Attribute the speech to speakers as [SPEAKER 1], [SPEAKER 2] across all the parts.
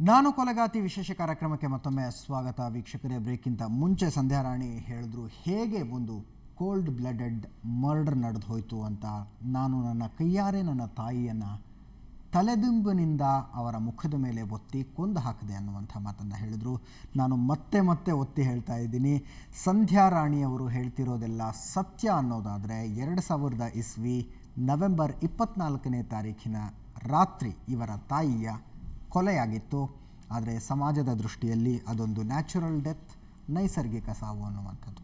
[SPEAKER 1] ನಾನು ಕೊಲೆಗಾತಿ ವಿಶೇಷ ಕಾರ್ಯಕ್ರಮಕ್ಕೆ ಮತ್ತೊಮ್ಮೆ ಸ್ವಾಗತ ವೀಕ್ಷಕರೇ. ಬ್ರೇಕ್ಗಿಂತ ಮುಂಚೆ ಸಂಧ್ಯಾರಾಣಿ ಹೇಳಿದ್ರು ಹೇಗೆ ಒಂದು ಕೋಲ್ಡ್ ಬ್ಲಡೆಡ್ ಮರ್ಡರ್ ನಡೆದು ಹೋಯಿತು ಅಂತ. ನಾನು ನನ್ನ ಕೈಯಾರೆ ನನ್ನ ತಾಯಿಯನ್ನು ತಲೆದಿಂಬಿನಿಂದ ಅವರ ಮುಖದ ಮೇಲೆ ಒತ್ತಿ ಕೊಂದು ಹಾಕಿದೆ ಅನ್ನುವಂಥ ಮಾತನ್ನು ಹೇಳಿದರು. ನಾನು ಮತ್ತೆ ಮತ್ತೆ ಒತ್ತಿ ಹೇಳ್ತಾ ಇದ್ದೀನಿ, ಸಂಧ್ಯಾರಾಣಿಯವರು ಹೇಳ್ತಿರೋದೆಲ್ಲ ಸತ್ಯ ಅನ್ನೋದಾದರೆ 2000 ಇಸ್ವಿ ನವೆಂಬರ್ 24ನೇ ತಾರೀಖಿನ ರಾತ್ರಿ ಇವರ ತಾಯಿಯ ಕೊಲೆಯಾಗಿತ್ತು. ಆದರೆ ಸಮಾಜದ ದೃಷ್ಟಿಯಲ್ಲಿ ಅದೊಂದು ನ್ಯಾಚುರಲ್ ಡೆತ್, ನೈಸರ್ಗಿಕ ಸಾವು ಅನ್ನುವಂಥದ್ದು.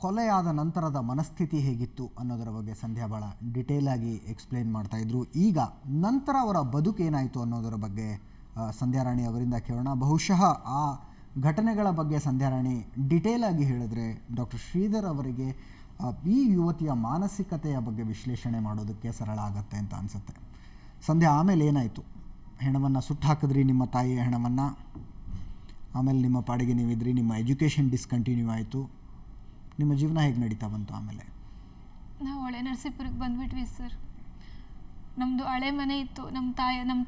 [SPEAKER 1] ಕೊಲೆಯಾದ ನಂತರದ ಮನಸ್ಥಿತಿ ಹೇಗಿತ್ತು ಅನ್ನೋದರ ಬಗ್ಗೆ ಸಂಧ್ಯಾ ಭಾಳ ಡಿಟೇಲಾಗಿ ಎಕ್ಸ್ಪ್ಲೇನ್ ಮಾಡ್ತಾಯಿದ್ರು. ಈಗ ನಂತರ ಅವರ ಬದುಕೇನಾಯಿತು ಅನ್ನೋದರ ಬಗ್ಗೆ ಸಂಧ್ಯಾರಾಣಿ ಅವರಿಂದ ಕೇಳೋಣ. ಬಹುಶಃ ಆ ಘಟನೆಗಳ ಬಗ್ಗೆ ಸಂಧ್ಯಾರಾಣಿ ಡಿಟೇಲಾಗಿ ಹೇಳಿದ್ರೆ ಡಾಕ್ಟರ್ ಶ್ರೀಧರ್ ಅವರಿಗೆ ಈ ಯುವತಿಯ ಮಾನಸಿಕತೆಯ ಬಗ್ಗೆ ವಿಶ್ಲೇಷಣೆ ಮಾಡೋದಕ್ಕೆ ಸರಳ ಆಗತ್ತೆ ಅಂತ ಅನಿಸುತ್ತೆ. ಸಂಧ್ಯಾ, ಆಮೇಲೆ ಏನಾಯಿತು? ಹೆಣವನ್ನು ಸುಟ್ಟು ಹಾಕಿದ್ರಿ, ನಿಮ್ಮ ತಾಯಿಯ ಹೆಣವನ್ನು. ಆಮೇಲೆ ನಿಮ್ಮ ಪಾಡಿಗೆ ನೀವಿದ್ರಿ, ನಿಮ್ಮ ಎಜುಕೇಷನ್ ಡಿಸ್ಕಂಟಿನ್ಯೂ ಆಯಿತು. ನಿಮ್ಮ ಜೀವನ ಹೇಗೆ ನಡೀತಾ ಬಂತು ಆಮೇಲೆ?
[SPEAKER 2] ನಾವು ಹೊಳೆ ನರಸೀಪುರಕ್ಕೆ ಬಂದುಬಿಟ್ವಿ ಸರ್. ನಮ್ಮದು ಹಳೆ ಮನೆ ಇತ್ತು, ನಮ್ಮ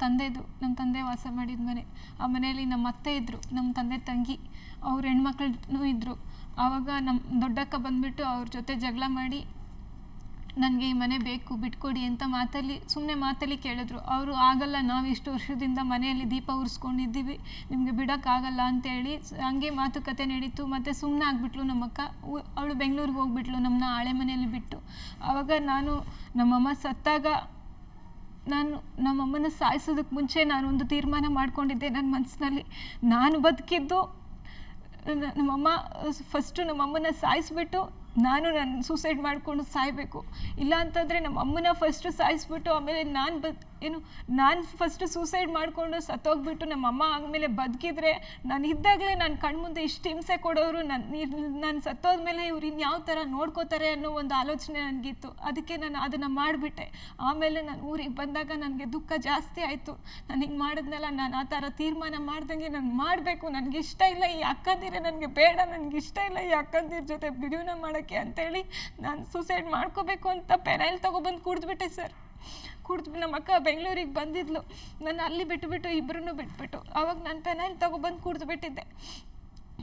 [SPEAKER 2] ತಂದೆ ವಾಸ ಮಾಡಿದ ಮನೆ. ಆ ಮನೆಯಲ್ಲಿ ನಮ್ಮ ಅತ್ತೆ ಇದ್ದರು, ನಮ್ಮ ತಂದೆ ತಂಗಿ, ಅವ್ರ ಹೆಣ್ಮಕ್ಳು ಇದ್ದರು. ಆವಾಗ ನಮ್ಮ ದೊಡ್ಡಕ್ಕ ಬಂದುಬಿಟ್ಟು ಅವ್ರ ಜೊತೆ ಜಗಳ ಮಾಡಿ ನನಗೆ ಈ ಮನೆ ಬೇಕು ಬಿಟ್ಕೊಡಿ ಅಂತ ಸುಮ್ಮನೆ ಮಾತಲ್ಲಿ ಕೇಳಿದ್ರು. ಅವರು ಆಗಲ್ಲ, ನಾವು ಇಷ್ಟು ವರ್ಷದಿಂದ ಮನೆಯಲ್ಲಿ ದೀಪ ಉರಿಸ್ಕೊಂಡಿದ್ದೀವಿ, ನಿಮಗೆ ಬಿಡೋಕ್ಕಾಗಲ್ಲ ಅಂತೇಳಿ ಹಂಗೆ ಮಾತುಕತೆ ನಡೀತು. ಮತ್ತು ಸುಮ್ಮನೆ ಆಗಿಬಿಟ್ಲು ನಮ್ಮಕ್ಕ. ಅವಳು ಬೆಂಗಳೂರಿಗೆ ಹೋಗ್ಬಿಟ್ಲು ನಮ್ಮನ್ನ ಹಳೆ ಮನೆಯಲ್ಲಿ ಬಿಟ್ಟು. ಆವಾಗ ನಮ್ಮಮ್ಮ ಸತ್ತಾಗ ನಮ್ಮಮ್ಮನ ಸಾಯಿಸೋದಕ್ಕೆ ಮುಂಚೆ ನಾನೊಂದು ತೀರ್ಮಾನ ಮಾಡ್ಕೊಂಡಿದ್ದೆ ನನ್ನ ಮನಸ್ಸಿನಲ್ಲಿ. ನಾನು ಬದುಕಿದ್ದು ನಮ್ಮಮ್ಮ ಫಸ್ಟು ನಮ್ಮಮ್ಮನ ಸಾಯಿಸ್ಬಿಟ್ಟು ನಾನು ಸೂಸೈಡ್ ಮಾಡಿಕೊಂಡು ಸಾಯಬೇಕು. ಇಲ್ಲ ಅಂತಂದರೆ ನಮ್ಮ ಅಮ್ಮನ ಫಸ್ಟು ಸಾಯಿಸ್ಬಿಟ್ಟು ಆಮೇಲೆ ನಾನು ಫಸ್ಟು ಸೂಸೈಡ್ ಮಾಡಿಕೊಂಡು ಸತ್ತೋಗ್ಬಿಟ್ಟು ನಮ್ಮಮ್ಮ ಆದಮೇಲೆ ಬದುಕಿದ್ರೆ ನಾನು ಇದ್ದಾಗಲೇ ನನ್ನ ಕಣ್ಮುಂದೆ ಇಷ್ಟು ಹಿಂಸೆ ಕೊಡೋರು ನಾನು ಸತ್ತೋದ್ಮೇಲೆ ಇವ್ರು ಇನ್ಯಾವ ಥರ ನೋಡ್ಕೋತಾರೆ ಅನ್ನೋ ಒಂದು ಆಲೋಚನೆ ನನಗಿತ್ತು. ಅದಕ್ಕೆ ನಾನು ಅದನ್ನು ಮಾಡಿಬಿಟ್ಟೆ. ಆಮೇಲೆ ನಾನು ಊರಿಗೆ ಬಂದಾಗ ನನಗೆ ದುಃಖ ಜಾಸ್ತಿ ಆಯಿತು. ನಾನು ಹಿಂಗೆ ಮಾಡಿದ್ನಲ್ಲ, ನಾನು ಆ ಥರ ತೀರ್ಮಾನ ಮಾಡ್ದಂಗೆ ನಾನು ಮಾಡಬೇಕು, ನನಗೆ ಇಷ್ಟ ಇಲ್ಲ ಈ ಅಕ್ಕಂದಿರೇ ನನಗೆ ಬೇಡ, ನನಗೆ ಇಷ್ಟ ಇಲ್ಲ ಈ ಅಕ್ಕಂದಿರ ಜೊತೆ ಜೀವನ ಮಾಡೋಕ್ಕೆ ಅಂತೇಳಿ ನಾನು ಸೂಸೈಡ್ ಮಾಡ್ಕೋಬೇಕು ಅಂತ ಪೆನೈಲ್ ತೊಗೊಬಂದು ಕುಡಿದ್ಬಿಟ್ಟೆ ಸರ್. ನಮ್ಮ ಅಕ್ಕ ಬೆಂಗಳೂರಿಗೆ ಬಂದಿದ್ಲು, ನಾನು ಅಲ್ಲಿ ಬಿಟ್ಟುಬಿಟ್ಟು ಇಬ್ಬರನ್ನೂ ಬಿಟ್ಬಿಟ್ಟು ಆವಾಗ ನಾನು ಪೆನೈಲ್ ತೊಗೊಬಂದು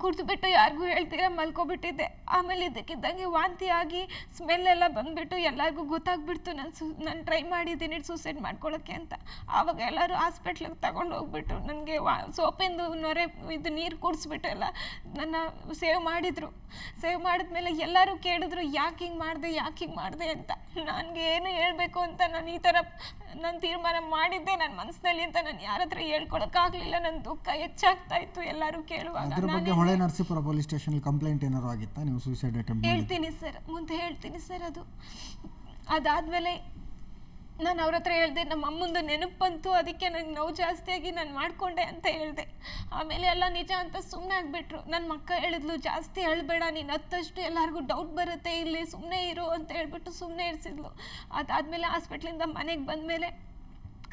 [SPEAKER 2] ಕುಡಿದ್ಬಿಟ್ಟು ಯಾರಿಗೂ ಹೇಳ್ತೀರ ಮಲ್ಕೊಬಿಟ್ಟಿದ್ದೆ. ಆಮೇಲೆ ಇದ್ದಕ್ಕಿದ್ದಂಗೆ ವಾಂತಿ ಆಗಿ ಸ್ಮೆಲ್ಲೆಲ್ಲ ಬಂದುಬಿಟ್ಟು ಎಲ್ಲರಿಗೂ ಗೊತ್ತಾಗ್ಬಿಡ್ತು ನಾನು ಟ್ರೈ ಮಾಡಿದ್ದೀನಿ ಸೂಸೈಡ್ ಮಾಡ್ಕೊಳ್ಳೋಕ್ಕೆ ಅಂತ. ಆವಾಗ ಎಲ್ಲರೂ ಹಾಸ್ಪಿಟ್ಲಿಗೆ ತಗೊಂಡು ಹೋಗ್ಬಿಟ್ಟು ನನಗೆ ಸೋಪಿಂದು ನೊರೆ ಇದು ನೀರು ಕುಡಿಸ್ಬಿಟ್ಟು ಎಲ್ಲ ನನ್ನ ಸೇವ್ ಮಾಡಿದ್ಮೇಲೆ ಎಲ್ಲರೂ ಕೇಳಿದ್ರು ಯಾಕೆ ಹಿಂಗೆ ಮಾಡಿದೆ ಅಂತ. ನನಗೆ ಏನು ಹೇಳಬೇಕು ಅಂತ ನಾನು ಈ ಥರ ನಾನು ತೀರ್ಮಾನ ಮಾಡಿದ್ದೆ ನನ್ನ ಮನಸ್ಸಿನಲ್ಲಿ ಅಂತ ನಾನು ಯಾರ ಹತ್ರ ಹೇಳ್ಕೊಳಕ್ಕಾಗಲಿಲ್ಲ. ನನ್ನ ದುಃಖ ಹೆಚ್ಚಾಗ್ತಾ ಇತ್ತು ಎಲ್ಲರೂ ಕೇಳುವಾಗ.
[SPEAKER 1] Hole Narasipura police station complaint ಏನಾರು ಆಗಿತ್ತಾ? ನೀವು ಸೂಸೈಡ್ ಅಟೆಂಪ್ಟ್
[SPEAKER 2] ಮುಂದೆ ಹೇಳ್ತೀನಿ ಸರ್. ಅದಾದಮೇಲೆ ನಾನು ಅವ್ರ ಹತ್ರ ಹೇಳಿದೆ, ನಮ್ಮ ಅಮ್ಮಂದು ನೆನಪು ಬಂತು, ಅದಕ್ಕೆ ನನಗೆ ನೋವು ಜಾಸ್ತಿಯಾಗಿ ನಾನು ಮಾಡಿಕೊಂಡೆ ಅಂತ ಹೇಳಿದೆ. ಆಮೇಲೆ ಎಲ್ಲ ನಿಜ ಅಂತ ಸುಮ್ಮನೆ ಆಗಿಬಿಟ್ರು. ನನ್ನ ಮಕ್ಕ ಹೇಳಿದ್ಲು, ಜಾಸ್ತಿ ಹೇಳಬೇಡ, ನೀನು ಹತ್ತಷ್ಟು ಎಲ್ಲರಿಗೂ ಡೌಟ್ ಬರುತ್ತೆ, ಇಲ್ಲಿ ಸುಮ್ಮನೆ ಇರು ಅಂತ ಹೇಳ್ಬಿಟ್ಟು ಸುಮ್ಮನೆ ಇರಿಸಿದ್ಲು. ಅದಾದಮೇಲೆ ಹಾಸ್ಪಿಟ್ಲಿಂದ ಮನೆಗೆ ಬಂದಮೇಲೆ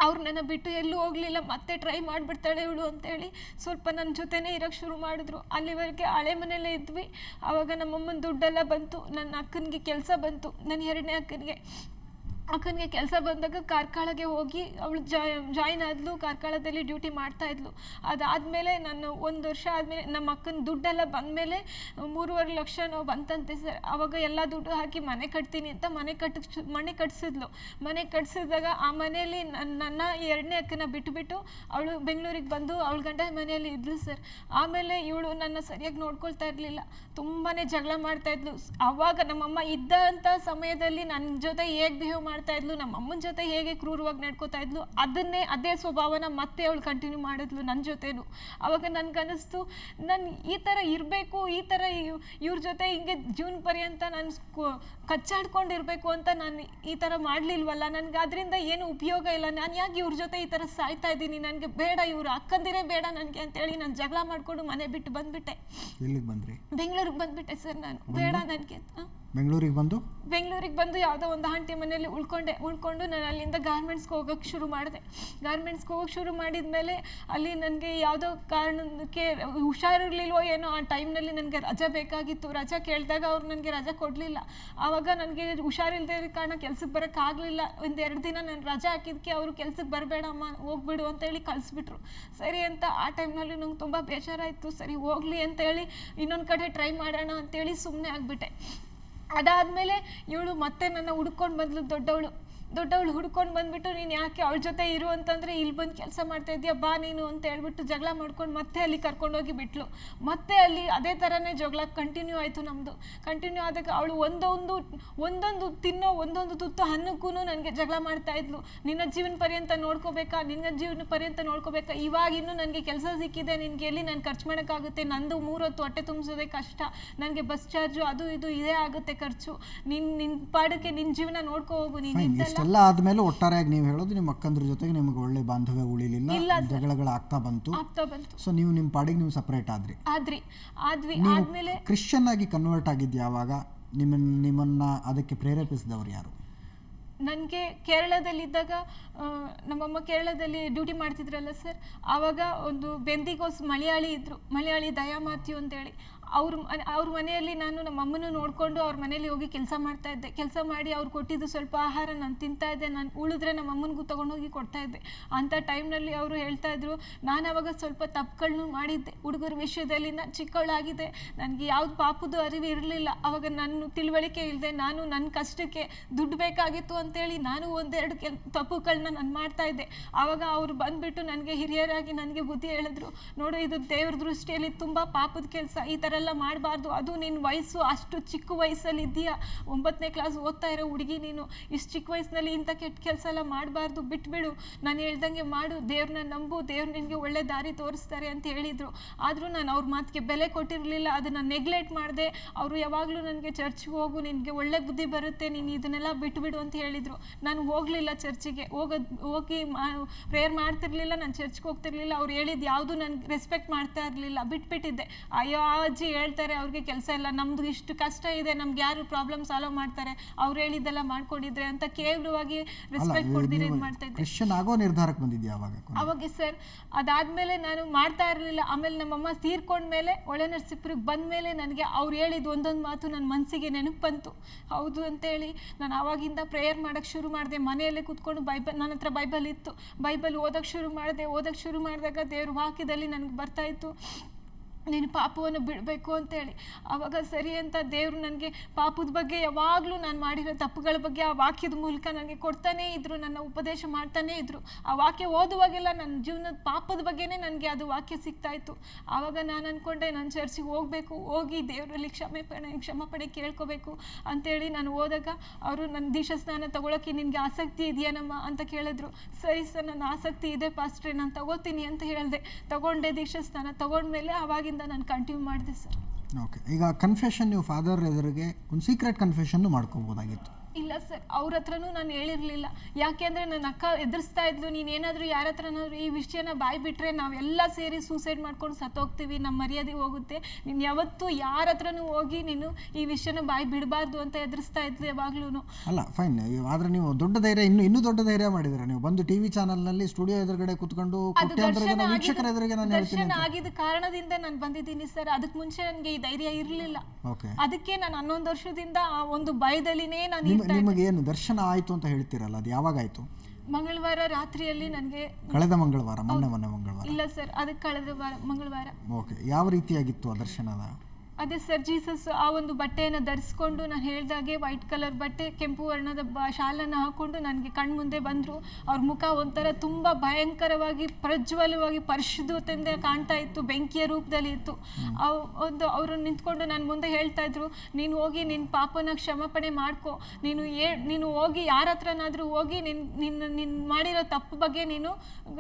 [SPEAKER 2] ಅವ್ರು ನನ್ನ ಬಿಟ್ಟು ಎಲ್ಲೂ ಹೋಗಲಿಲ್ಲ, ಮತ್ತೆ ಟ್ರೈ ಮಾಡಿಬಿಡ್ತಾಳೆ ಇವಳು ಅಂತೇಳಿ ಸ್ವಲ್ಪ ನನ್ನ ಜೊತೆನೇ ಇರೋಕ್ಕೆ ಶುರು ಮಾಡಿದ್ರು. ಅಲ್ಲಿವರೆಗೆ ಹಳೆ ಮನೆಯಲ್ಲೇ ಇದ್ವಿ. ಆವಾಗ ನಮ್ಮಮ್ಮನ ದುಡ್ಡೆಲ್ಲ ಬಂತು, ನನ್ನ ಅಕ್ಕನಿಗೆ ಕೆಲಸ ಬಂತು, ನನ್ನ 2ನೇ ಅಕ್ಕನಿಗೆ ಕೆಲಸ ಬಂದಾಗ ಕಾರ್ಕಳಗೆ ಹೋಗಿ ಅವಳು ಜಾಯಿನ್ ಆದ್ಲು. ಕಾರ್ಕಳದಲ್ಲಿ ಡ್ಯೂಟಿ ಮಾಡ್ತಾಯಿದ್ಲು. ಅದಾದಮೇಲೆ ನಾನು 1 ವರ್ಷ ಆದಮೇಲೆ ನಮ್ಮ ಅಕ್ಕನ ದುಡ್ಡೆಲ್ಲ ಬಂದಮೇಲೆ 3.5 ಲಕ್ಷ ಬಂತಂತೆ ಸರ್. ಆವಾಗ ಎಲ್ಲ ದುಡ್ಡು ಹಾಕಿ ಮನೆ ಕಟ್ತೀನಿ ಅಂತ ಮನೆ ಕಟ್ಸಿದಾಗ ಆ ಮನೆಯಲ್ಲಿ ನನ್ನ 2ನೇ ಅಕ್ಕನ ಬಿಟ್ಟುಬಿಟ್ಟು ಅವಳು ಬೆಂಗಳೂರಿಗೆ ಬಂದು ಅವಳ ಗಂಡ ಮನೆಯಲ್ಲಿ ಇದ್ಲು ಸರ್. ಆಮೇಲೆ ಇವಳು ನನ್ನ ಸರಿಯಾಗಿ ನೋಡ್ಕೊಳ್ತಾ ಇರಲಿಲ್ಲ, ತುಂಬಾ ಜಗಳ ಮಾಡ್ತಾಯಿದ್ಲು. ಆವಾಗ ನಮ್ಮಮ್ಮ ಇದ್ದಂಥ ಸಮಯದಲ್ಲಿ ನನ್ನ ಜೊತೆ ಹೇಗೆ ಬಿಹೇವ್ ಮಾಡ್ತಾ ಇದ್ಲು, ನಮ್ಮ ಅಮ್ಮನ ಜೊತೆ ಹೇಗೆ ಕ್ರೂರವಾಗಿ ನಡ್ಕೋತಾ ಇದ್ಲು, ಅದೇ ಸ್ವಭಾವನ ಮತ್ತೆ ಅವಳು ಕಂಟಿನ್ಯೂ ಮಾಡಿದ್ಲು ನನ್ನ ಜೊತೆನೂ. ಆವಾಗ ನನಗನ್ನಿಸ್ತು, ನಾನು ಈ ಥರ ಇರಬೇಕು, ಈ ಥರ ಇವ್ರ ಜೊತೆ ಹಿಂಗೆ ಜೀವನ ಪರ್ಯಂತ ನಾನು ಕಚ್ಚಾಡ್ಕೊಂಡಿರ್ಬೇಕು ಅಂತ ನಾನು ಈ ಥರ ಮಾಡಲಿಲ್ವಲ್ಲ, ನನಗೆ ಅದರಿಂದ ಏನು ಉಪಯೋಗ ಇಲ್ಲ, ನಾನು ಯಾಕೆ ಇವ್ರ ಜೊತೆ ಈ ಥರ ಸಾಯ್ತಾ ಇದ್ದೀನಿ, ನನಗೆ ಬೇಡ, ಇವ್ರು ಅಕ್ಕಂದಿರೇ ಬೇಡ ನನಗೆ ಅಂತೇಳಿ ನಾನು ಜಗಳ ಮಾಡಿಕೊಂಡು ಮನೆ ಬಿಟ್ಟು ಬಂದುಬಿಟ್ಟೆ.
[SPEAKER 1] ಎಲ್ಲಿಗೆ ಬಂದ್ರಿ?
[SPEAKER 2] ಬೆಂಗಳೂರಿಗೆ ಬಂದುಬಿಟ್ಟೆ ಸರ್. ನಾನು ಬೇಡ ನನಗೆ
[SPEAKER 1] ಬೆಂಗಳೂರಿಗೆ ಬಂದು
[SPEAKER 2] ಯಾವುದೋ ಒಂದು ಆಂಟಿ ಮನೆಯಲ್ಲಿ ಉಳ್ಕೊಂಡು ನಾನು ಅಲ್ಲಿಂದ ಗಾರ್ಮೆಂಟ್ಸ್ಗೆ ಹೋಗೋಕ್ಕೆ ಶುರು ಮಾಡಿದೆ. ಗಾರ್ಮೆಂಟ್ಸ್ಗೆ ಹೋಗೋಕ್ಕೆ ಶುರು ಮಾಡಿದ್ಮೇಲೆ ಅಲ್ಲಿ ನನಗೆ ಯಾವುದೋ ಕಾರಣಕ್ಕೆ ಹುಷಾರಿರ್ಲಿಲ್ವೋ ಏನೋ ಆ ಟೈಮ್ನಲ್ಲಿ ನನಗೆ ರಜೆ ಬೇಕಾಗಿತ್ತು. ರಜೆ ಕೇಳಿದಾಗ ಅವ್ರು ನನಗೆ ರಜೆ ಕೊಡಲಿಲ್ಲ. ಆವಾಗ ನನಗೆ ಹುಷಾರಿಲ್ಲದೆ ಇರೋ ಕಾರಣ ಕೆಲ್ಸಕ್ಕೆ ಬರೋಕ್ಕಾಗಲಿಲ್ಲ. 1-2 ದಿನ ನಾನು ರಜೆ ಹಾಕಿದ್ದಕ್ಕೆ ಅವರು ಕೆಲ್ಸಕ್ಕೆ ಬರಬೇಡಮ್ಮ ಹೋಗ್ಬಿಡು ಅಂತೇಳಿ ಕಳಿಸ್ಬಿಟ್ರು. ಸರಿ ಅಂತ ಆ ಟೈಮ್ನಲ್ಲಿ ನಂಗೆ ತುಂಬ ಬೇಜಾರಾಯಿತು. ಸರಿ ಹೋಗಲಿ ಅಂತೇಳಿ ಇನ್ನೊಂದು ಕಡೆ ಟ್ರೈ ಮಾಡೋಣ ಅಂತೇಳಿ ಸುಮ್ಮನೆ ಆಗಿಬಿಟ್ಟೆ. ಅದಾದಮೇಲೆ ಇವಳು ಮತ್ತೆ ನನ್ನ ಹುಡ್ಕೊಂಡು ಬಂದ್ಲು. ದೊಡ್ಡವಳು ಹುಡ್ಕೊಂಡು ಬಂದುಬಿಟ್ಟು ನೀನು ಯಾಕೆ ಅವಳ ಜೊತೆ ಇರು ಅಂತಂದರೆ ಇಲ್ಲಿ ಬಂದು ಕೆಲಸ ಮಾಡ್ತಾ ಇದೆಯಾ ಬಾ ನೀನು ಅಂತ ಹೇಳ್ಬಿಟ್ಟು ಜಗಳ ಮಾಡ್ಕೊಂಡು ಮತ್ತೆ ಅಲ್ಲಿ ಕರ್ಕೊಂಡೋಗಿ ಬಿಟ್ಲು. ಮತ್ತೆ ಅಲ್ಲಿ ಅದೇ ಥರನೇ ಜಗಳ ಕಂಟಿನ್ಯೂ ಆಯಿತು ನಮ್ಮದು. ಕಂಟಿನ್ಯೂ ಆದಾಗ ಅವಳು ಒಂದೊಂದು ತುತ್ತು ಅನ್ನಕ್ಕೂ ನನಗೆ ಜಗಳ ಮಾಡ್ತಾಯಿದ್ಲು. ನಿನ್ನ ಜೀವನ ಪರ್ಯಂತ ನೋಡ್ಕೋಬೇಕಾ, ಇವಾಗ ಇನ್ನೂ ನನಗೆ ಕೆಲಸ ಸಿಕ್ಕಿದೆ, ನಿನಗೆ ಎಲ್ಲಿ ನಾನು ಖರ್ಚು ಮಾಡೋಕ್ಕಾಗುತ್ತೆ, ನಂದು 3 ಹೊತ್ತು ಹೊಟ್ಟೆ ತುಂಬಿಸೋದೇ ಕಷ್ಟ, ನನಗೆ ಬಸ್ ಚಾರ್ಜು ಅದು ಇದು ಇದೇ ಆಗುತ್ತೆ ಖರ್ಚು, ನಿನ್ನ ಪಾಡಕ್ಕೆ ನಿನ್ನ ಜೀವನ ನೋಡ್ಕೋ ಹೋಗು ನೀನು.
[SPEAKER 1] ಇಷ್ಟೆಲ್ಲ ಆದ್ಮೇಲೆ ಒಟ್ಟಾರೆಯಾಗಿ ನೀವು ಹೇಳೋದು ನಿಮ್ಮ ಅಕ್ಕಂದ್ರ ಜೊತೆಗೆ ನಿಮಗೆ ಒಳ್ಳೆ ಬಾಂಧವ್ಯ ಉಳಿಲಿಲ್ಲ, ಜಗಳಗಳು ಆಗ್ತಾ ಬಂತು. ಸೊ ನೀವು ನಿಮ್ಮ ಪಾಡಿಗೆ ನೀವು ಸಪರೇಟ್ ಆದ್ವಿ.
[SPEAKER 2] ಆದ್ಮೇಲೆ
[SPEAKER 1] ಕ್ರಿಶ್ಚಿಯನ್ ಆಗಿ ಕನ್ವರ್ಟ್ ಆಗಿದ್ದು ಯಾವಾಗ? ನಿಮ್ಮನ್ನ ಅದಕ್ಕೆ ಪ್ರೇರೇಪಿಸಿದವರು ಯಾರು?
[SPEAKER 2] ನನಗೆ ಕೇರಳದಲ್ಲಿದ್ದಾಗ ನಮ್ಮಮ್ಮ ಕೇರಳದಲ್ಲಿ ಡ್ಯೂಟಿ ಮಾಡ್ತಿದ್ರಲ್ಲ ಸರ್, ಆವಾಗ ಒಂದು ಬೆಂದಿಗೋಸ್ ಮಲಯಾಳಿ ದಯಾಮಾತ್ಯು ಅಂತೇಳಿ ಅವ್ರ ಮನೆಯಲ್ಲಿ ನಾನು ನಮ್ಮ ಅಮ್ಮನ ನೋಡಿಕೊಂಡು ಅವ್ರ ಮನೇಲಿ ಹೋಗಿ ಕೆಲಸ ಮಾಡ್ತಾಯಿದ್ದೆ. ಕೆಲಸ ಮಾಡಿ ಅವ್ರು ಕೊಟ್ಟಿದ್ದು ಸ್ವಲ್ಪ ಆಹಾರ ನಾನು ತಿಂತಾಯಿದ್ದೆ. ನಾನು ಉಳಿದ್ರೆ ನಮ್ಮ ಅಮ್ಮನಿಗೂ ತೊಗೊಂಡೋಗಿ ಕೊಡ್ತಾಯಿದ್ದೆ. ಅಂಥ ಟೈಮ್ನಲ್ಲಿ ಅವರು ಹೇಳ್ತಾಯಿದ್ರು, ನಾನು ಅವಾಗ ಸ್ವಲ್ಪ ತಪ್ಪುಗಳನ್ನು ಮಾಡಿದ್ದೆ ಹುಡುಗರ ವಿಷಯದಲ್ಲಿ. ನಾನು ಚಿಕ್ಕವಳಾಗಿದೆ, ನನಗೆ ಯಾವ್ದು ಪಾಪದ ಅರಿವು ಇರಲಿಲ್ಲ. ಆವಾಗ ನನ್ನ ತಿಳುವಳಿಕೆ ಇಲ್ಲದೆ ನಾನು ನನ್ನ ಕಷ್ಟಕ್ಕೆ ದುಡ್ಡು ಬೇಕಾಗಿತ್ತು ಅಂತೇಳಿ ನಾನು 1-2 ತಪ್ಪುಗಳನ್ನ ನಾನು ಮಾಡ್ತಾಯಿದ್ದೆ. ಆವಾಗ ಅವರು ಬಂದುಬಿಟ್ಟು ನನಗೆ ಹಿರಿಯರಾಗಿ ನನಗೆ ಬುದ್ಧಿ ಹೇಳಿದ್ರು, ನೋಡು ಇದು ದೇವ್ರ ದೃಷ್ಟಿಯಲ್ಲಿ ತುಂಬ ಪಾಪದ ಕೆಲಸ, ಈ ಥರ ಎಲ್ಲ ಮಾಡಬಾರ್ದು. ಅದು ನಿನ್ನ ವಯಸ್ಸು ಅಷ್ಟು ಚಿಕ್ಕ ವಯಸ್ಸಲ್ಲಿ ಇದೆಯಾ, 9ನೇ ಕ್ಲಾಸ್ ಓದ್ತಾ ಇರೋ ಹುಡುಗಿ ನೀನು, ಇಷ್ಟು ಚಿಕ್ಕ ವಯಸ್ಸಿನಲ್ಲಿ ಇಂಥ ಕೆಟ್ಟ ಕೆಲಸ ಎಲ್ಲ ಮಾಡಬಾರ್ದು, ಬಿಟ್ಬಿಡು, ನಾನು ಹೇಳ್ದಂಗೆ ಮಾಡು, ದೇವ್ರನ್ನ ನಂಬು, ದೇವ್ರು ನಿನಗೆ ಒಳ್ಳೆ ದಾರಿ ತೋರಿಸ್ತಾರೆ ಅಂತ ಹೇಳಿದರು. ಆದರೂ ನಾನು ಅವ್ರ ಮಾತಿಗೆ ಬೆಲೆ ಕೊಟ್ಟಿರಲಿಲ್ಲ, ಅದನ್ನು ನೆಗ್ಲೆಕ್ಟ್ ಮಾಡಿದೆ. ಅವರು ಯಾವಾಗಲೂ ನನಗೆ ಚರ್ಚ್ಗೆ ಹೋಗು, ನಿನಗೆ ಒಳ್ಳೆ ಬುದ್ಧಿ ಬರುತ್ತೆ, ನೀನು ಇದನ್ನೆಲ್ಲ ಬಿಟ್ಬಿಡು ಅಂತ ಹೇಳಿದರು. ನಾನು ಹೋಗಲಿಲ್ಲ ಚರ್ಚಿಗೆ, ಹೋಗಿ ಪ್ರೇಯರ್ ಮಾಡ್ತಿರ್ಲಿಲ್ಲ, ನಾನು ಚರ್ಚ್ಗೆ ಹೋಗ್ತಿರ್ಲಿಲ್ಲ. ಅವ್ರು ಹೇಳಿದ್ದು ಯಾವುದು ನನಗೆ ರೆಸ್ಪೆಕ್ಟ್ ಮಾಡ್ತಾ ಇರಲಿಲ್ಲ, ಬಿಟ್ಬಿಟ್ಟಿದ್ದೆ. ಅಯ್ಯೋ ಆ ಅಜ್ಜಿ ಹೇಳ್ತಾರೆ ಅವ್ರಿಗೆ ಕೆಲಸ ಇಲ್ಲ, ನಮ್ದು ಇಷ್ಟು ಕಷ್ಟ ಇದೆ, ನಮ್ಗೆ ಯಾರು ಪ್ರಾಬ್ಲಮ್ ಸಾಲ್ವ್ ಮಾಡ್ತಾರೆ, ಅವ್ರು ಹೇಳಿದ್ದೆಲ್ಲ ಮಾಡ್ಕೊಂಡಿದ್ರೆ ಅಂತ ಕೇವಲವಾಗಿ ರೆಸ್ಪೆಕ್ಟ್ ಕೊಡ್ದಿರ ಮಾಡ್ತಾ ಇದ್ದೆ.
[SPEAKER 1] ಕ್ರಿಶ್ಚಿಯನ್ ಆಗೋ ನಿರ್ಧಾರಕ್ಕೆ ಬಂದಿದ್ದೆ
[SPEAKER 2] ಅವಾಗ ಸರ್. ಅದಾದ್ಮೇಲೆ ನಾನು ಮಾಡ್ತಾ ಇರಲಿಲ್ಲ. ಆಮೇಲೆ ನಮ್ಮಮ್ಮ ತೀರ್ಕೊಂಡ್ಮೇಲೆ ಒಳನರಸೀಪುರಕ್ಕೆ ಬಂದಮೇಲೆ ನನಗೆ ಅವ್ರು ಹೇಳಿದ ಒಂದೊಂದು ಮಾತು ನನ್ನ ಮನಸ್ಸಿಗೆ ನೆನಪು ಬಂತು. ಹೌದು ಅಂತೇಳಿ ನಾನು ಆವಾಗಿಂದ ಪ್ರೇಯರ್ ಮಾಡೋಕ್ಕೆ ಶುರು ಮಾಡಿದೆ. ಮನೆಯಲ್ಲೇ ಕೂತ್ಕೊಂಡು ನನ್ನ ಹತ್ರ ಬೈಬಲ್ ಇತ್ತು, ಬೈಬಲ್ ಓದೋಕ್ಕೆ ಶುರು ಮಾಡಿದಾಗ ದೇವ್ರ ವಾಕ್ಯದಲ್ಲಿ ನನಗೆ ಬರ್ತಾಯಿತ್ತು, ನೀನು ಪಾಪವನ್ನು ಬಿಡಬೇಕು ಅಂತೇಳಿ. ಆವಾಗ ಸರಿ ಅಂತ ದೇವರು ನನಗೆ ಪಾಪದ ಬಗ್ಗೆ ಯಾವಾಗಲೂ ನಾನು ಮಾಡಿರೋ ತಪ್ಪುಗಳ ಬಗ್ಗೆ ಆ ವಾಕ್ಯದ ಮೂಲಕ ನನಗೆ ಕೊಡ್ತಾನೇ ಇದ್ದರು, ನನ್ನ ಉಪದೇಶ ಮಾಡ್ತಾನೇ ಇದ್ದರು. ಆ ವಾಕ್ಯ ಓದುವಾಗೆಲ್ಲ ನನ್ನ ಜೀವನದ ಪಾಪದ ಬಗ್ಗೆನೇ ನನಗೆ ಅದು ವಾಕ್ಯ ಸಿಗ್ತಾಯಿತ್ತು. ಆವಾಗ ನಾನು ಅಂದ್ಕೊಂಡೆ ನಾನು ಚರ್ಚಿಗೆ ಹೋಗಬೇಕು, ಹೋಗಿ ದೇವರಲ್ಲಿ ಕ್ಷಮಾಪಣೆ ಕೇಳ್ಕೋಬೇಕು ಅಂತೇಳಿ ನಾನು ಹೋದಾಗ ಅವರು ನನ್ನ ದೀಕ್ಷಾಸ್ನಾನ ತೊಗೊಳಕ್ಕೆ ನಿನಗೆ ಆಸಕ್ತಿ ಇದೆಯೇನಮ್ಮ ಅಂತ ಕೇಳಿದ್ರು. ಸರಿ ಸರ್, ನನ್ನ ಆಸಕ್ತಿ ಇದೆ ಪಾಸ್ಟ್ರೆ, ನಾನು ತಗೋತೀನಿ ಅಂತ ಹೇಳಿದೆ. ತಗೊಂಡೆ ದೀಕ್ಷಾಸ್ನಾನ. ತಗೊಂಡ್ಮೇಲೆ ಆವಾಗಿಂದ ನಾನು ಕಂಟಿನ್ಯೂ ಮಾಡಿದೆ ಸರ್.
[SPEAKER 1] ಓಕೆ, ಈಗ ಕನ್ಫೆಷನ್ ನೀವು ಫಾದರ್ ಎದುರಿಗೆ ಒಂದು ಸೀಕ್ರೆಟ್ ಕನ್ಫೆಷನ್ನು ಮಾಡ್ಕೋಬೋದಾಗಿತ್ತು.
[SPEAKER 2] ಇಲ್ಲ ಸರ್, ಅವ್ರ ಹತ್ರನೂ ನಾನು ಹೇಳಿರಲಿಲ್ಲ. ಯಾಕೆಂದರೆ ನನ್ನ ಅಕ್ಕ ಎದುರಿಸ್ತಾ ಇದ್ಲು, ನೀನೇನಾದರೂ ಯಾರ ಹತ್ರನಾದ್ರೂ ಈ ವಿಷಯನ ಬಾಯಿ ಬಿಟ್ಟರೆ ನಾವೆಲ್ಲ ಸೇರಿ ಸೂಸೈಡ್ ಮಾಡ್ಕೊಂಡು ಸತ್ತೋಗ್ತೀವಿ, ನಮ್ಮ ಮರ್ಯಾದೆ ಹೋಗುತ್ತೆ, ನೀನು ಯಾವತ್ತೂ ಯಾರ ಹತ್ರನೂ ಹೋಗಿ ನೀನು ಈ ವಿಷಯನ ಬಾಯಿ ಬಿಡಬಾರ್ದು ಅಂತ ಎದುರಿಸ್ತಾ ಇದ್ಲು ಯಾವಾಗ್ಲೂ.
[SPEAKER 1] ಅಲ್ಲ ಫೈನ್, ಆದರೆ ನೀವು ದೊಡ್ಡ ಧೈರ್ಯ ಇನ್ನೂ ದೊಡ್ಡ ಧೈರ್ಯ ಮಾಡಿದ್ರೆ ನೀವು ಬಂದು ಟಿವಿ ಚಾನಲ್ನಲ್ಲಿ ಸ್ಟುಡಿಯೋ ಎದುರುಗಡೆ ಕೂತ್ಕೊಂಡು ವೀಕ್ಷಕರ ಎದುರಿಗೆ
[SPEAKER 2] ದರ್ಶನ ಆಗಿದ್ದ ಕಾರಣದಿಂದ ನಾನು ಬಂದಿದ್ದೀನಿ ಸರ್. ಅದಕ್ಕೆ ಮುಂಚೆ ನನಗೆ ಈ ಧೈರ್ಯ ಇರಲಿಲ್ಲ. ಅದಕ್ಕೆ ನಾನು 11 ವರ್ಷದಿಂದ ಆ ಒಂದು ಭಯದಲ್ಲಿನೇ ನಾನು.
[SPEAKER 1] ನಿಮಗೆ ಏನು ದರ್ಶನ ಆಯಿತು ಅಂತ ಹೇಳ್ತೀರಲ್ಲ, ಅದು ಯಾವಾಗ ಆಯಿತು?
[SPEAKER 2] ಮಂಗಳವಾರ ರಾತ್ರಿಯಲ್ಲಿ ನನಗೆ.
[SPEAKER 1] ಕಳೆದ ಮಂಗಳವಾರ? ಮೊನ್ನೆ ಮಂಗಳವಾರ?
[SPEAKER 2] ಇಲ್ಲ ಸರ್, ಅದಕ್ಕೆ ಕಳೆದ ಮಂಗಳವಾರ.
[SPEAKER 1] ಓಕೆ, ಯಾವ ರೀತಿಯಾಗಿತ್ತು ಆ ದರ್ಶನದ?
[SPEAKER 2] ಅದೇ ಸರ್, ಜೀಸಸ್ ಆ ಒಂದು ಬಟ್ಟೆಯನ್ನು ಧರಿಸ್ಕೊಂಡು ನಾನು ಹೇಳ್ದಾಗೆ ವೈಟ್ ಕಲರ್ ಬಟ್ಟೆ, ಕೆಂಪು ವರ್ಣದ ಶಾಲನ್ನು ಹಾಕ್ಕೊಂಡು ನನಗೆ ಕಣ್ಮುಂದೆ ಬಂದರು. ಅವ್ರ ಮುಖ ಒಂಥರ ತುಂಬ ಭಯಂಕರವಾಗಿ ಪ್ರಜ್ವಲವಾಗಿ ಪರಿಶುದ್ಧತೆಯಿಂದ ಕಾಣ್ತಾ ಇತ್ತು, ಬೆಂಕಿಯ ರೂಪದಲ್ಲಿ ಇತ್ತು. ಅವರು ನಿಂತ್ಕೊಂಡು ನನ್ನ ಮುಂದೆ ಹೇಳ್ತಾ ಇದ್ರು, ನೀನು ಹೋಗಿ ನಿನ್ನ ಪಾಪನ ಕ್ಷಮಾಪಣೆ ಮಾಡ್ಕೊ, ನೀನು ಹೋಗಿ ಯಾರ ಹತ್ರನಾದರೂ ಹೋಗಿ ನಿನ್ನ ಮಾಡಿರೋ ತಪ್ಪು ಬಗ್ಗೆ ನೀನು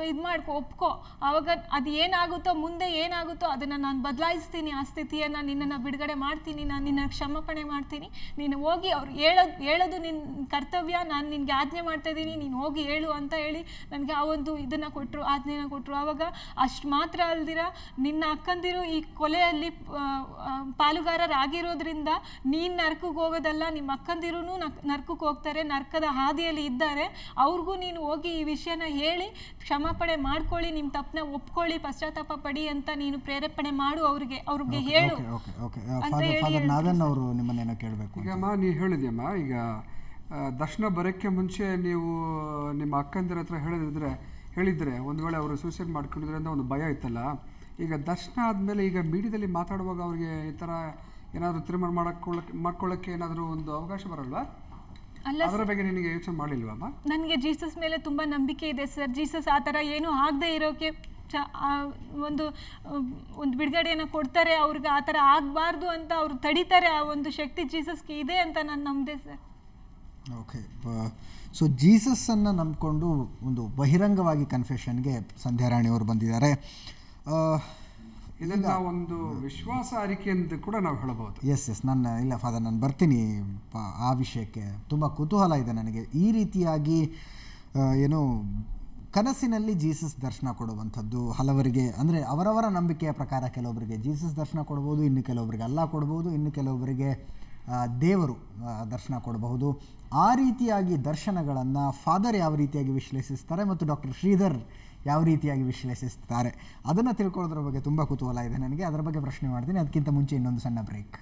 [SPEAKER 2] ಇದು ಮಾಡ್ಕೊ, ಒಪ್ಕೊ. ಆವಾಗ ಅದು ಏನಾಗುತ್ತೋ ಮುಂದೆ ಏನಾಗುತ್ತೋ ಅದನ್ನು ನಾನು ಬದಲಾಯಿಸ್ತೀನಿ, ಆ ಸ್ಥಿತಿಯನ್ನು ನಿನ್ನ ನಿನ್ನನ್ನು ಬಿಡುಗಡೆ ಮಾಡ್ತೀನಿ, ನಾನು ನಿನ್ನ ಕ್ಷಮಾಪಣೆ ಮಾಡ್ತೀನಿ, ನೀನು ಹೋಗಿ ಅವ್ರು ಹೇಳೋದು ನಿನ್ನ ಕರ್ತವ್ಯ, ನಾನು ನಿನಗೆ ಆಜ್ಞೆ ಮಾಡ್ತಾ ಇದ್ದೀನಿ, ನೀನು ಹೋಗಿ ಹೇಳು ಅಂತ ಹೇಳಿ ನನಗೆ ಆ ಒಂದು ಇದನ್ನು ಕೊಟ್ಟರು, ಆಜ್ಞೆನ ಕೊಟ್ಟರು. ಆವಾಗ ಅಷ್ಟು ಮಾತ್ರ ಅಲ್ದಿರ ನಿನ್ನ ಅಕ್ಕಂದಿರು ಈ ಕೊಲೆಯಲ್ಲಿ ಪಾಲುಗಾರರಾಗಿರೋದ್ರಿಂದ ನೀನು ನರ್ಕಕ್ಕೆ ಹೋಗೋದಲ್ಲ, ನಿಮ್ಮ ಅಕ್ಕಂದಿರೂ ನರ್ಕಕ್ಕೆ ಹೋಗ್ತಾರೆ, ನರ್ಕದ ಹಾದಿಯಲ್ಲಿ ಇದ್ದಾರೆ, ಅವ್ರಿಗೂ ನೀನು ಹೋಗಿ ಈ ವಿಷಯನ ಹೇಳಿ ಕ್ಷಮಾಪಣೆ ಮಾಡ್ಕೊಳ್ಳಿ, ನಿಮ್ಮ ತಪ್ಪನ್ನ ಒಪ್ಕೊಳ್ಳಿ, ಪಶ್ಚಾತ್ತಾಪ ಪಡಿ ಅಂತ ನೀನು ಪ್ರೇರೇಪಣೆ ಮಾಡು, ಅವ್ರಿಗೆ ಹೇಳು ಅಂತ ಹೇಳಿ.
[SPEAKER 1] ನಾದನ್ ಅವರು ನಿಮ್ಮನ್ನೇನೋ ಕೇಳಬೇಕು.
[SPEAKER 3] ಈಗ ಅಮ್ಮ ನೀವು ಹೇಳಿದ್ಯಮ್ಮ, ಈಗ ದರ್ಶನ ಬರೋಕ್ಕೆ ಮುಂಚೆ ನೀವು ನಿಮ್ಮ ಅಕ್ಕಂದಿರ ಹತ್ರ ಹೇಳಿದ್ರೆ ಒಂದು ವೇಳೆ ಅವರು ಸೂಸೈಡ್ ಮಾಡ್ಕೊಂಡಿದ್ರೆ ಅಂತ ಒಂದು ಭಯ ಇತ್ತಲ್ಲ, ಈಗ ದರ್ಶನ ಆದಮೇಲೆ ಈಗ ಮೀಡಿಯಾದಲ್ಲಿ ಮಾತಾಡುವಾಗ ಅವ್ರಿಗೆ ಈ ಥರ ಏನಾದರೂ ತೀರ್ಮಾನ ಮಾಡ್ಕೊಳ್ಳೋಕ್ಕೆ ಏನಾದರೂ ಒಂದು ಅವಕಾಶ ಬರಲ್ವಾ?
[SPEAKER 2] ಅಲ್ಲ,
[SPEAKER 3] ಅದರ ಬಗ್ಗೆ ನಿನಗೆ ಯೋಚನೆ ಮಾಡಲಿಲ್ವಮ್ಮ?
[SPEAKER 2] ನನಗೆ ಜೀಸಸ್ ಮೇಲೆ ತುಂಬ ನಂಬಿಕೆ ಇದೆ ಸರ್. ಜೀಸಸ್ ಆ ಥರ ಏನೂ ಆಗದೆ ಇರೋಕ್ಕೆ ಒಂದು ಬಿಡುಗಡೆಯನ್ನು ಕೊಡ್ತಾರೆ, ಅವ್ರಿಗೆ ಆ ಥರ ಆಗಬಾರ್ದು ಅಂತ ಅವ್ರು ತಡೀತಾರೆ. ಆ ಒಂದು ಶಕ್ತಿ ಜೀಸಸ್ಗೆ ಇದೆ ಅಂತ ನಾನು ನಂಬಿದೆ ಸರ್.
[SPEAKER 1] ಓಕೆ, ಸೊ ಜೀಸಸ್ಸನ್ನು ನಂಬಿಕೊಂಡು ಒಂದು ಬಹಿರಂಗವಾಗಿ ಕನ್ಫೆಷನ್ಗೆ ಸಂಧ್ಯಾರಾಣಿ ಅವರು ಬಂದಿದ್ದಾರೆ.
[SPEAKER 3] ಇದನ್ನು ಒಂದು ವಿಶ್ವಾಸ ಅರಿಕೆ ಎಂದು ಕೂಡ ನಾವು ಹೇಳಬಹುದು.
[SPEAKER 1] ಎಸ್ ಇಲ್ಲ ಫಾದರ್, ನಾನು ಬರ್ತೀನಿ ಆ ವಿಷಯಕ್ಕೆ. ತುಂಬ ಕುತೂಹಲ ಇದೆ ನನಗೆ. ಈ ರೀತಿಯಾಗಿ ಏನು ಕನಸಿನಲ್ಲಿ ಜೀಸಸ್ ದರ್ಶನ ಕೊಡುವಂಥದ್ದು ಹಲವರಿಗೆ, ಅಂದರೆ ಅವರವರ ನಂಬಿಕೆಯ ಪ್ರಕಾರ ಕೆಲವೊಬ್ಬರಿಗೆ ಜೀಸಸ್ ದರ್ಶನ ಕೊಡ್ಬೋದು, ಇನ್ನು ಕೆಲವೊಬ್ಬರಿಗೆ ಅಲ್ಲ ಕೊಡ್ಬೋದು, ಇನ್ನು ಕೆಲವೊಬ್ಬರಿಗೆ ದೇವರು ದರ್ಶನ ಕೊಡಬಹುದು. ಆ ರೀತಿಯಾಗಿ ದರ್ಶನಗಳನ್ನು ಫಾದರ್ ಯಾವ ರೀತಿಯಾಗಿ ವಿಶ್ಲೇಷಿಸ್ತಾರೆ ಮತ್ತು ಡಾಕ್ಟರ್ ಶ್ರೀಧರ್ ಯಾವ ರೀತಿಯಾಗಿ ವಿಶ್ಲೇಷಿಸ್ತಾರೆ ಅದನ್ನು ತಿಳ್ಕೊಳ್ಳೋದ್ರ ಬಗ್ಗೆ ತುಂಬ ಕುತೂಹಲ ಇದೆ ನನಗೆ. ಅದರ ಬಗ್ಗೆ ಪ್ರಶ್ನೆ ಮಾಡ್ತೀನಿ. ಅದಕ್ಕಿಂತ ಮುಂಚೆ ಇನ್ನೊಂದು ಸಣ್ಣ ಬ್ರೇಕ್.